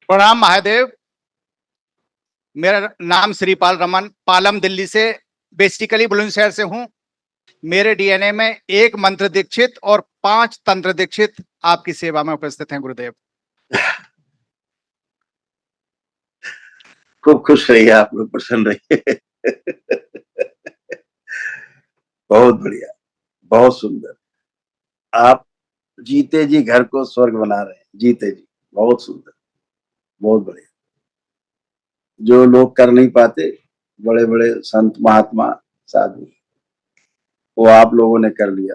प्रणाम महादेव। मेरा नाम श्रीपाल रमन, पालम दिल्ली से, बेसिकली बुलंदशहर से हूं। मेरे डीएनए में एक मंत्र दीक्षित और 5 तंत्र दीक्षित आपकी सेवा में उपस्थित हैं गुरुदेव। खूब खुश रहिए, आप लोग प्रसन्न रहिए। बहुत बढ़िया, बहुत सुंदर। आप जीते जी घर को स्वर्ग बना रहे हैं। जीते जी, बहुत सुंदर, बहुत बढ़िया। जो लोग कर नहीं पाते, बड़े बड़े संत महात्मा साधु, वो आप लोगों ने कर लिया।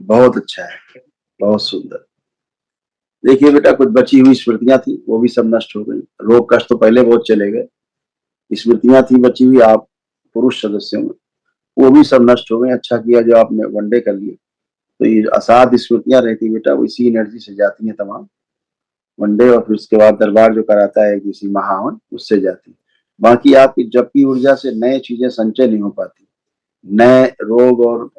बहुत अच्छा है, बहुत सुंदर। देखिए बेटा, कुछ बची हुई स्मृतियां थी, वो भी सब नष्ट हो गई। रोग कष्ट तो पहले बहुत चले गए, स्मृतियां थी बची हुई आप पुरुष सदस्यों में, वो भी सब नष्ट हो गए। अच्छा किया जो आपने वनडे कर लिए। तो ये असाध स्मृतियां रहती बेटा, वो इसी एनर्जी से जाती हैं तमाम। वनडे और फिर उसके बाद दरबार जो कराता है किसी महावन, उससे जाती है। बाकी आपकी जबकि ऊर्जा से नए चीजें संचय नहीं हो पाती, नए रोग और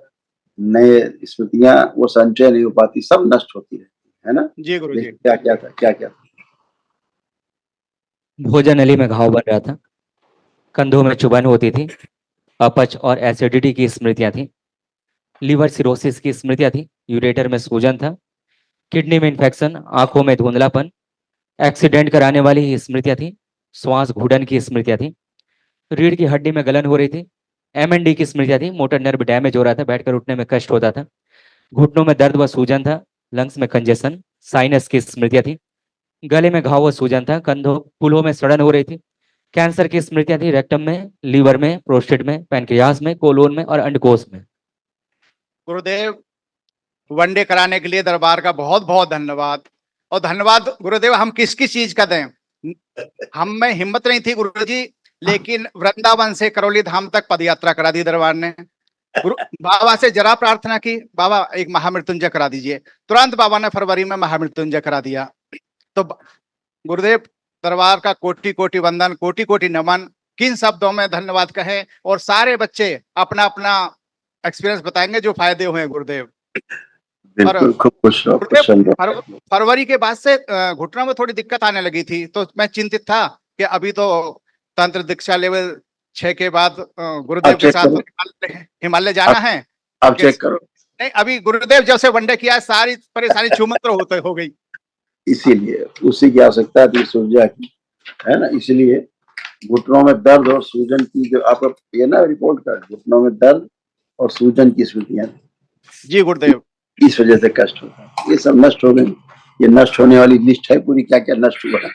नए स्मृतियां वो संचय नहीं हो पाती, सब नष्ट होती रहती है ना। जी गुरु जी। क्या क्या था, क्या क्या था? भोजन नली में घाव बन रहा था, कंधों में चुभन होती थी, अपच और एसिडिटी की स्मृतियां थी, लीवर सिरोसिस की स्मृतियां थी, यूरेटर में सूजन था, किडनी में इन्फेक्शन, आंखों में धुंधलापन, एक्सीडेंट कराने वाली स्मृतियां थी, श्वास घुटन की स्मृतियां थी, रीढ़ की हड्डी में गलन हो रही थी, एमएनडी की स्मृतियां थी, मोटर नर्व डैमेज हो रहा था, बैठकर उठने में कष्ट होता था, घुटनों में दर्द व सूजन था, लंग्स में कंजेशन, साइनस की स्मृतियां थी, गले में घाव व सूजन था, कंधों पुलों में सड़न हो रही थी, कैंसर की स्मृतियां थी, रेक्टम में, लीवर में, प्रोस्टेट में, पैनक्रियास में, कोलोन में और अंडकोश में। गुरुदेव, वनडे कराने के लिए दरबार का बहुत बहुत धन्यवाद। और धन्यवाद गुरुदेव हम किस किस चीज का दें। हम में हिम्मत नहीं थी गुरु जी, लेकिन वृंदावन से करौली धाम तक पदयात्रा करा दी दरबार ने। गुरु बाबा से जरा प्रार्थना की, बाबा एक महामृत्युंजय करा दीजिए। तुरंत बाबा ने फरवरी में महामृत्युंजय करा दिया। तो गुरुदेव, दरबार का कोटि कोटि वंदन, कोटि कोटि नमन। किन शब्दों में धन्यवाद कहें। और सारे बच्चे अपना अपना एक्सपीरियंस बताएंगे जो फायदे हुए गुरुदेव। बिल्कुल, खूब खुश रहो, प्रसन्न रहो। फरवरी के बाद से घुटनों में थोड़ी दिक्कत आने लगी थी, तो मैं चिंतित था कि अभी तो तंत्र दीक्षा लेवल 6 के बाद गुरुदेव के साथ हिमालय जाना है। अब चेक करो। नहीं, अभी गुरुदेव जब से वनडे किया सारी परेशानी छूमंतर होते हो गई। इसीलिए उसी की आवश्यकता थी, ऊर्जा की, है ना। इसलिए घुटनों में दर्द और सूजन की जो आपका ये ना रिपोर्ट कार्ड, घुटनों में दर्द और सूजन की स्मृतियां, जी गुरुदेव, इस वजह से कष्ट होता है। ये सब नष्ट हो गई। ये नष्ट होने वाली लिस्ट है पूरी, क्या क्या नष्ट हुआ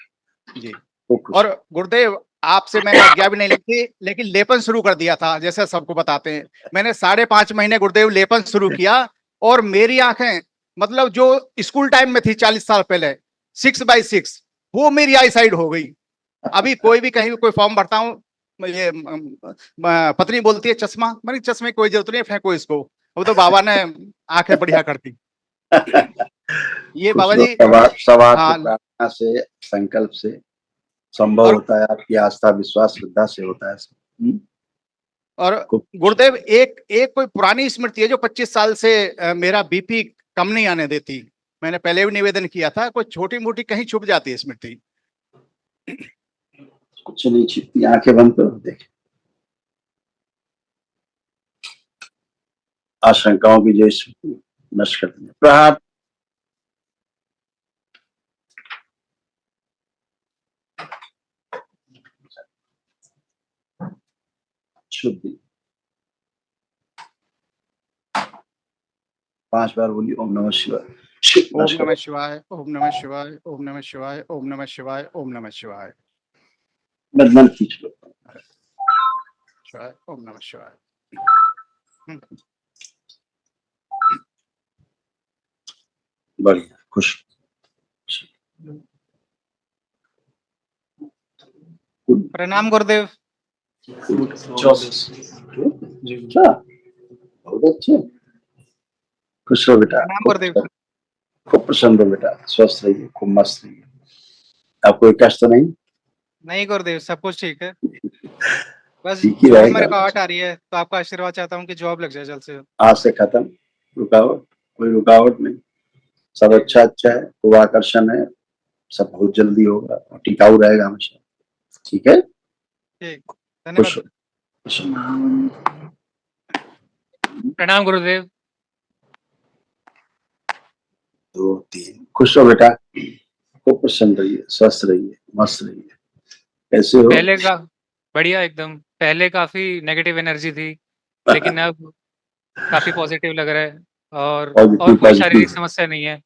जी। और गुरुदेव, आपसे मैंने आज्ञा भी नहीं ली थी, लेकिन लेपन शुरू कर दिया था। जैसे सबको बताते हैं, मैंने 5.5 महीने गुरुदेव लेपन शुरू किया। और मेरी आंखें, मतलब जो स्कूल टाइम में थी 40 साल पहले 6x6, वो मेरी आई साइड हो गई। अभी कोई भी कहीं भी कोई फॉर्म भरता हूँ, ये पत्नी बोलती है चश्मा, मेरी चश्मे की कोई जरूरत नहीं है, फेंको इसको। वो तो बाबा ने आंखें बढ़िया कर दी। ये बाबा जी प्रार्थना से, संकल्प से संभव होता है। आपकी आस्था विश्वास श्रद्धा से होता है। और गुरुदेव, एक कोई पुरानी स्मृति है जो 25 साल से मेरा बीपी कम नहीं आने देती। मैंने पहले भी निवेदन किया था, कोई छोटी मोटी कहीं छुप जाती है स्मृति। कुछ नहीं छिपती, आंखें बंद करो, देखें। आशंकाओं की जो नष्ट करती है। प्रहार शुद्धि 5 बार बोली ओम नमः शिवाय। ओम नमः शिवाय, ओम नमः शिवाय, ओम नमः शिवाय, ओम नमः शिवाय, ओम नमः शिवाय। बदन खींच लो। ओम नमः शिवाय। बढ़िया, खुश। प्रणाम गुरुदेव। 24 जी, बहुत अच्छे। खुश रहो बेटा, प्रणाम गुरुदेव। खूब प्रसन्न रहो बेटा, स्वस्थ रहिए, खूब मस्त रहिए। आपको कोई कष्ट तो नहीं? नहीं गुरुदेव, सब कुछ ठीक है। बस ठीक ही जॉब रहेगा। में रुकावट आ रही है, तो आपका आशीर्वाद चाहता हूँ कि जॉब लग जाए जल्द से जल्द। आज से खत्म रुकावट, कोई रुकावट नहीं। सब अच्छा अच्छा है, खूब आकर्षण है, सब बहुत जल्दी होगा और टिकाऊ रहेगा हमेशा। ठीक है, ठीक, खुश धन्यवाद। खुश। प्रणाम गुरुदेव। 2 3 खुश हो बेटा, खूब प्रसन्न रहिए, स्वस्थ रहिए, मस्त रहिए। कैसे हो? पहले का बढ़िया एकदम। पहले काफी नेगेटिव एनर्जी थी, लेकिन अब काफी पॉजिटिव लग रहा है और पॉजिटिव कोई शारीरिक पॉजिटिव। समस्या नहीं है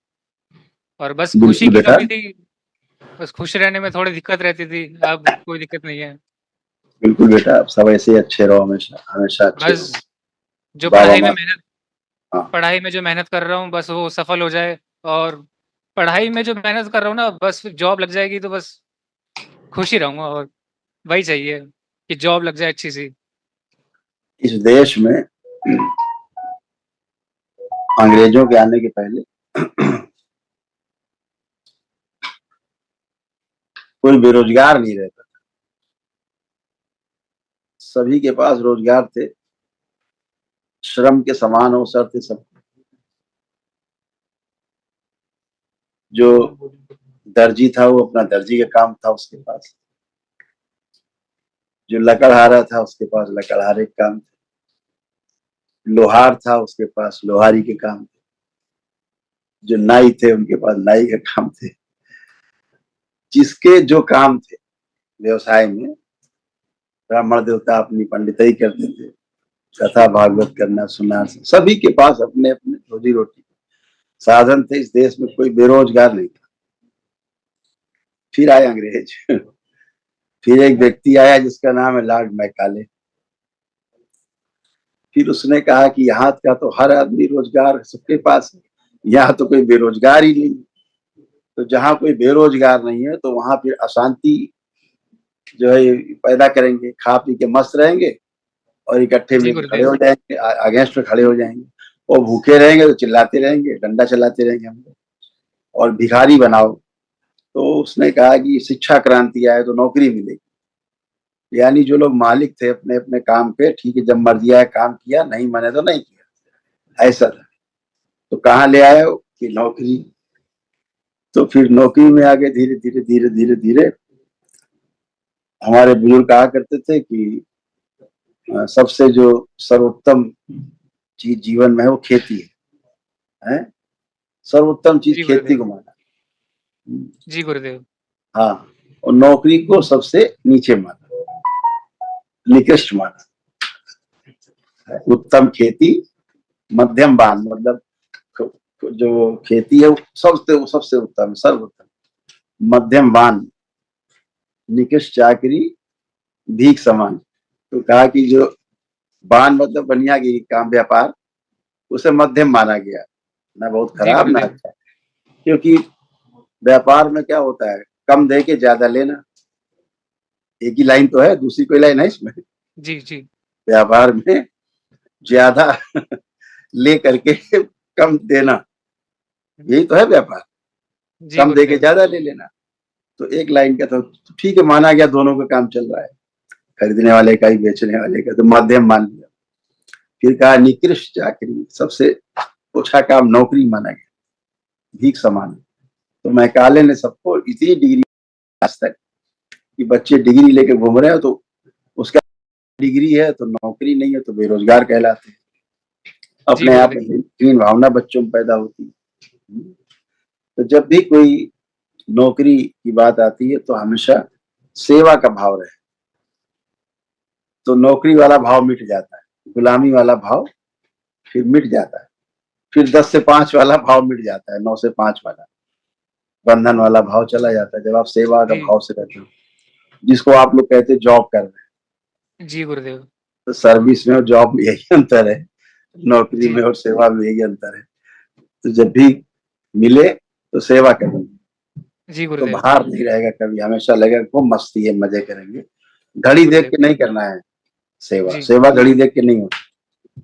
और बस खुशी बिल्कुल की बेटा, कमी थी। बस खुश रहने में थोड़ी दिक्कत रहती थी, अब कोई दिक्कत नहीं है। बिल्कुल बेटा, आप सब ऐसे ही अच्छे रहो, हमेशा हमेशा अच्छे बस रहो। जो बाबा पढ़ाई में माँ, मेहनत हाँ पढ़ाई में जो मेहनत कर रहा हूँ बस वो सफल हो जाए, और पढ़ाई में जो मेहनत कर रहा हूँ ना बस जॉब लग जाएगी तो बस खुश ही रहूँगा, और वही चाहिए कि जॉब लग जाए अच्छी सी। इस देश में अंग्रेजों के आने के पहले कोई बेरोजगार नहीं रहता, सभी के पास रोजगार थे, श्रम के समान अवसर थे सब। जो दर्जी था वो अपना दर्जी का काम था उसके पास, जो लकड़हारा था उसके पास लकड़हारे के काम थे, लोहार था उसके पास लोहारी के काम थे, जो नाई थे उनके पास नाई के काम थे। जिसके जो काम थे व्यवसाय में, ब्राह्मण देवता अपनी पंडिताई करते थे, कथा भागवत करना सुनना, सभी के पास अपने अपने रोजी रोटी साधन थे। इस देश में कोई बेरोजगार नहीं था। फिर आए अंग्रेज फिर एक व्यक्ति आया जिसका नाम है लॉर्ड मैकाले। फिर उसने कहा कि यहाँ का तो हर आदमी रोजगार सबके पास है, यहाँ तो कोई बेरोजगार ही नहीं। तो जहाँ कोई बेरोजगार नहीं है तो वहां फिर अशांति जो है पैदा करेंगे, खा पी के मस्त रहेंगे और इकट्ठे जी मिलकर खड़े गुरुदेव। हो जाएंगे, अगेंस्ट में खड़े हो जाएंगे। और भूखे रहेंगे तो चिल्लाते रहेंगे, डंडा चलाते रहेंगे हम लोग, और भिखारी बनाओ। तो उसने कहा कि शिक्षा क्रांति आए तो नौकरी मिलेगी। यानी जो लोग मालिक थे अपने अपने काम पे, ठीक है, जब मर्जी आया काम किया, नहीं माने तो नहीं किया, ऐसा था। तो कहाँ ले आए हो कि नौकरी। तो फिर नौकरी में आगे धीरे धीरे धीरे धीरे धीरे हमारे बुजुर्ग कहा करते थे कि सबसे जो सर्वोत्तम चीज जीवन में है वो खेती है? सर्वोत्तम चीज जी खेती गुरुदेव। को माना। जी गुरुदेव। हाँ, और नौकरी को सबसे नीचे माना, निकृष्ट माना। उत्तम खेती, मध्यम बान, मतलब जो खेती है वो सबसे उत्तम, सर्वोत्तम। मध्यम बान, निकृष्ट चाकरी, भीख समान। तो कहा कि जो बान मतलब बढ़िया की काम व्यापार, उसे मध्यम माना गया, ना बहुत जी खराब ना गुरुदेव। अच्छा। क्योंकि व्यापार में क्या होता है, कम दे के ज्यादा लेना। एक ही लाइन तो है, दूसरी कोई लाइन है इसमें। जी जी। व्यापार में ज्यादा ले करके कम देना, यही तो है व्यापार। जी कम दे के गुरुदेव। ज्यादा ले लेना। तो एक लाइन का तो ठीक है, माना गया, दोनों का काम चल रहा है, खरीदने वाले का ही बेचने वाले का, तो मध्यम मान लिया। फिर कहा निकृष्ट चाकरी, सबसे ओछा काम नौकरी माना गया, भीख समान। तो मैकाले ने सबको इतनी डिग्री आज तक कि बच्चे डिग्री लेके घूम रहे हो तो उसका डिग्री है तो नौकरी नहीं है तो बेरोजगार कहलाते हैं। जी अपने आप में गुरुदेव। हीन भावना बच्चों में पैदा होती है। तो जब भी कोई नौकरी की बात आती है तो हमेशा सेवा का भाव रहे, तो नौकरी वाला भाव मिट जाता है, गुलामी वाला भाव फिर मिट जाता है। फिर 10 से 5 वाला भाव मिट जाता है, 9 से 5 वाला बंधन वाला भाव चला जाता है, जब आप सेवा का जी। भाव से रहते हो, जिसको आप लोग कहते हैं जॉब कर रहे हैं। जी गुरुदेव। तो सर्विस में और जॉब में यही अंतर है, नौकरी जी में और सेवा में यही अंतर है। तो जब भी मिले तो सेवा करेंगे, जी तो गुरुदेव। भार नहीं रहेगा कभी, हमेशा लगेगा खूब मस्ती है, मजे करेंगे। घड़ी देख गुरुदेव। के नहीं करना है सेवा, जी सेवा घड़ी देख के नहीं होती।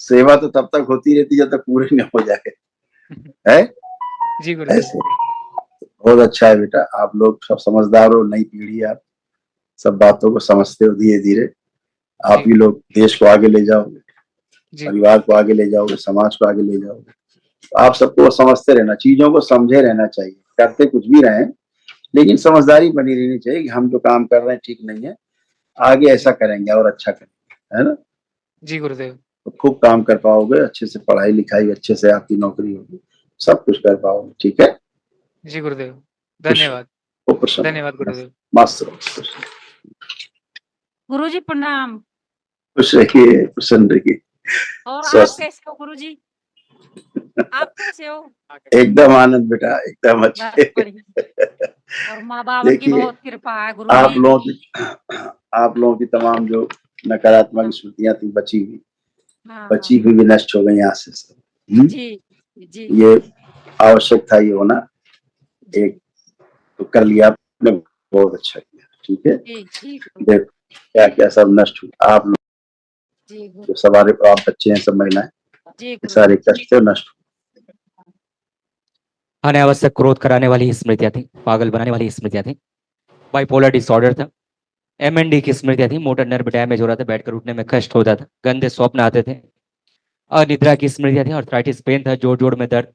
सेवा तो तब तक होती रहती है जब तक पूरी न हो जाए, है जी गुरुदेव। ऐसे। बहुत अच्छा है बेटा, आप लोग सब समझदार हो, नई पीढ़ी, आप सब बातों को समझते हो धीरे धीरे। आप जी ही लोग देश को आगे ले जाओगे, जी। परिवार को आगे ले जाओगे, समाज को आगे ले जाओगे। आप सबको समझते रहना, चीजों को समझे रहना चाहिए। करते कुछ भी रहे, लेकिन समझदारी बनी रहनी चाहिए कि हम जो काम कर रहे हैं ठीक नहीं है, आगे ऐसा करेंगे और अच्छा करेंगे, है ना। जी गुरुदेव। तो खूब काम कर पाओगे, अच्छे से पढ़ाई लिखाई अच्छे से आपकी नौकरी होगी, सब कुछ कर पाओगे, ठीक है। जी गुरुदेव, खुश धन्यवाद। खूब प्रसन्न धन्यवाद गुरुदेव। मस्त रहो, गुरुजी प्रणाम। खुश रहिए, प्रसन्न रहिए, और आप स्वस्थ। कैसे हो गुरुजी? आप कैसे हो? एकदम आनंद बेटा, एकदम बस अच्छे। बढ़िया। और माँ बाप की देखिए, बहुत कृपा है आप गुरुजी। लोगों की तमाम जो नकारात्मक स्मृतियां थी बची हुई, हाँ बची हुई भी नष्ट हो गई यहाँ से सब। जी जी ये आवश्यक था ये होना, एक तो कर लिया आपने, बहुत अच्छा किया, ठीक है। जी जी देखो क्या क्या सब नष्ट हुआ, आप लोग जी जो सवारे आप बच्चे हैं, सब महिलाएं, जी सारे गुरुजी। कष्ट थे नष्ट हुए। अनावश्यक क्रोध कराने वाली स्मृतियां थी, पागल बनाने वाली स्मृतियां थी, बाइपोलर डिसऑर्डर था, एमएनडी की स्मृतियां थी, मोटर नर्व डैमेज हो रहा था, बैठकर उठने में कष्ट होता था, गंदे स्वप्न आते थे, अनिद्रा की स्मृतियां थी, आर्थराइटिस पेन था, जोड़ जोड़ में दर्द,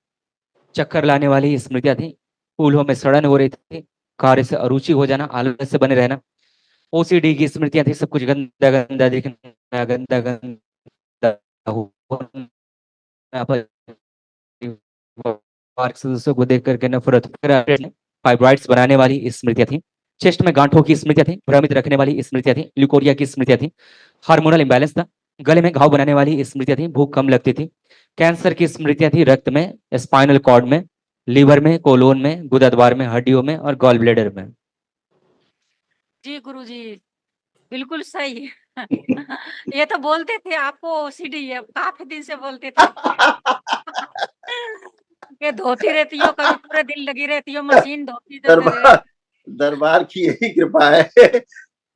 चक्कर लाने वाली स्मृतियां थी, फूलों में सड़न हो रही थी, कार्य से अरुचि हो जाना, आलस से बने रहना, ओसीडी की स्मृतियां थी, सब कुछ गंदा गंदा दिखना, गंदा गंदा होना, परिवार के सदस्यों को देख करके नफरत, फाइब्रॉइड्स बनाने वाली स्मृतियां थी, चेस्ट में गांठों की स्मृतियां थी, भ्रमित रखने वाली स्मृतियां थी, ल्यूकोरिया की स्मृतियां थी, हार्मोनल इंबैलेंस था, गले में घाव बनाने वाली स्मृतियां थी, भूख कम लगती थी, कैंसर की स्मृतियां थी, रक्त में, स्पाइनल कॉर्ड में, लीवर में, कोलोन में, गुदद्वार में, हड्डियों में और गॉल ब्लैडर में। जी गुरुजी बिल्कुल सही। ये तो बोलते थे आपको ओसीडी है, काफी दिन से बोलते थे। ये धोती रहती हो, कभी पूरे दिन लगी रहती हो, मशीन धोती दरबार दरबार की यही कृपा है कि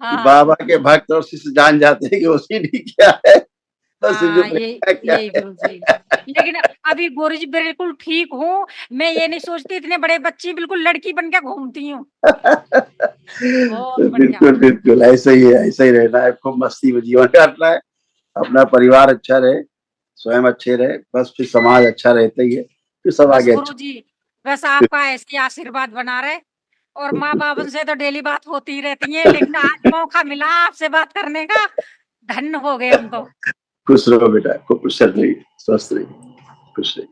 हाँ बाबा के भक्त और शिष्य जान जाते हैं कि ओसीडी क्या है और हाँ सिजोफ्रेनिया क्या यही है। गुरुजी। लेकिन अभी गुरुजी बिल्कुल ठीक हूँ। मैं ये नहीं सोचती इतने बड़े बच्ची बिल्कुल लड़की बन के घूमती हूँ। बहुत तो बढ़िया। बिल्कुल बिल्कुल ऐसा ही है, ऐसा ही रहना है, खूब मस्ती में जीवन काटना है, अपना परिवार अच्छा रहे, स्वयं अच्छे रहे, बस फिर समाज अच्छा रहता ही है, फिर सब बस आगे अच्छा। गुरुजी बस आपका ऐसे आशीर्वाद बना रहे। और माँ बाबन से तो डेली बात होती ही रहती है, लेकिन आज मौका मिला आपसे बात करने का, धन्य हो गए हम तो। खुश रहो बेटा, खूब प्रसन्न रहिए, स्वस्थ रहिए, खुश रहिए,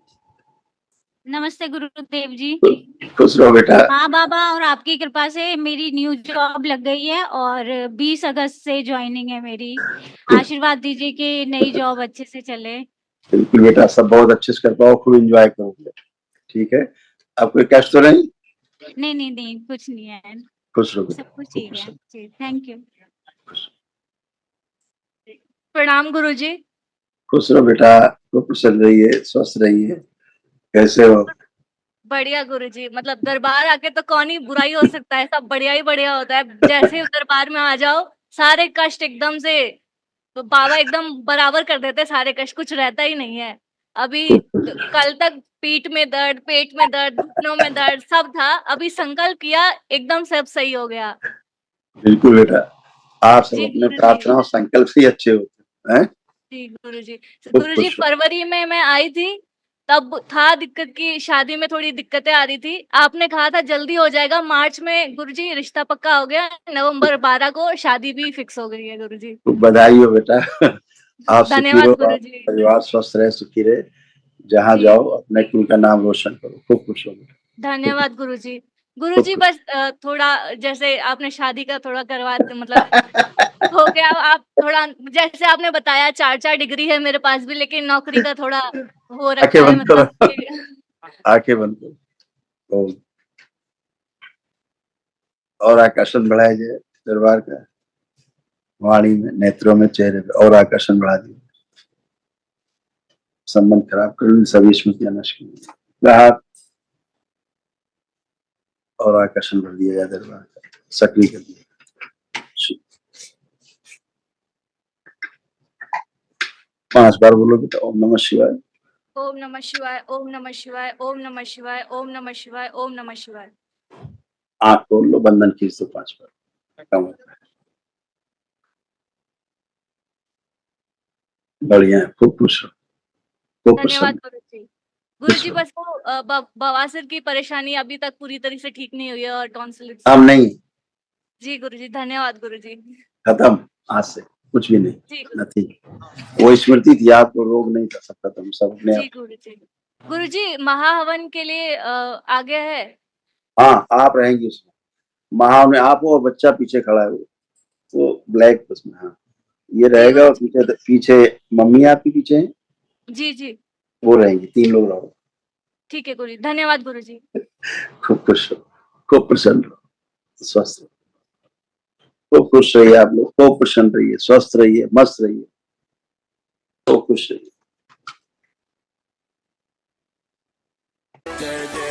नमस्ते गुरुदेव जी। खुश रहो बेटा। हाँ बाबा, और आपकी कृपा से मेरी न्यू जॉब लग गई है और 20 अगस्त से ज्वाइनिंग है मेरी। आशीर्वाद दीजिए कि नई जॉब अच्छे से चले। बिल्कुल बेटा, सब बहुत अच्छे से कर पाओ, खूब एंजॉय करोगे, ठीक है। अब कोई कष्ट तो नहीं? नहीं नहीं नहीं, कुछ नहीं है, खुश रहो बेटा, सब कुछ खूब ठीक है प्रसन्न। जी। Thank you. प्रणाम गुरुजी। खुश रहो बेटा, खूब प्रसन्न रहिए, स्वस्थ रहिए, कैसे हो? बढ़िया गुरुजी, मतलब दरबार आके तो कौन ही बुराई हो सकता है, सब बढ़िया ही बढ़िया होता है। जैसे ही दरबार में आ जाओ सारे कष्ट एकदम से, तो बाबा एकदम बराबर कर देते, सारे कष्ट कुछ रहता ही नहीं है। अभी कल तक पीठ में दर्द, पेट में दर्द, घुटनों में दर्द सब था, अभी संकल्प किया एकदम सब सही हो गया। बिल्कुल बेटा, आप सब जी अपने गुरुजी। प्रार्थना और संकल्प से ही अच्छे होते हैं। जी गुरुजी। खूब गुरुजी खुश रहो। फरवरी में मैं आई थी, तब था दिक्कत की शादी में थोड़ी दिक्कतें आ रही थी, आपने कहा था जल्दी हो जाएगा। मार्च में गुरुजी रिश्ता पक्का हो गया, नवंबर 12 को शादी भी फिक्स हो गई है गुरुजी। खूब बधाई हो बेटा, आप सुखी धन्यवाद रहो, आप गुरुजी। परिवार स्वस्थ रहे, सुखी रहे, जहाँ जी जाओ अपने कुल का नाम रोशन करो, खूब खुश हो बेटा। धन्यवाद गुरुजी। खूब गुरुजी खुश। बस थोड़ा जैसे आपने शादी का थोड़ा करवा मतलब हो गया, आप थोड़ा जैसे आपने बताया 4-4 डिग्री है मेरे पास भी, लेकिन नौकरी का थोड़ा हो आंखें रखा है बंद मतलब करो, कि आंखें बंद करो, और आकर्षण बढ़ाया जाए दरबार का, वाणी में, नेत्रों में, चेहरे पे और आकर्षण बढ़ा दिए, संबंध खराब कर सभी स्मृतियां नष्ट की, और आकर्षण बढ़ दिया जाए दरबार का, सक्रिय कर दिया। 5 बार बोलो बेटा, ओम नमः शिवाय। ओम नमः शिवाय, ओम नमः शिवाय, ओम नमः शिवाय, ओम नमः शिवाय, ओम नमः शिवाय। आंख खोल लो, बंधन खींच दो 5 बार, कम होता है। बढ़िया है, खूब खुश रहो, खूब धन्यवाद प्रसन्न, गुरुजी। गुरुजी बस वो बवासीर की परेशानी अभी तक पूरी तरह से ठीक नहीं हुई है और टॉन्सिलिटिस। अब नहीं, जी गुरुजी, धन्यवाद गुरुजी। खत्म आज से, कुछ भी नहीं, जी नथिंग। वो स्मृति थी, आपको रोग नहीं कर सकता, तुम सब अपने जी गुरुजी। गुरुजी महाहवन के लिए आगे है। हाँ, आप रहेंगी उसमें, महा में आप हो और बच्चा पीछे खड़ा है, वो ब्लैक उसमें, हाँ ये रहेगा। और पीछे पीछे मम्मी आपकी पीछे है, जी जी वो रहेंगी, 3 लोग रहो। ठीक है गुरुजी, धन्यवाद गुरुजी। खूब खुश रहो, खूब प्रसन्न रहो, स्वस्थ रहो, खूब खुश रहिए आप लोग, खूब प्रसन्न रहिए, स्वस्थ रहिए, मस्त रहिए, खूब खुश रहिए। जय जय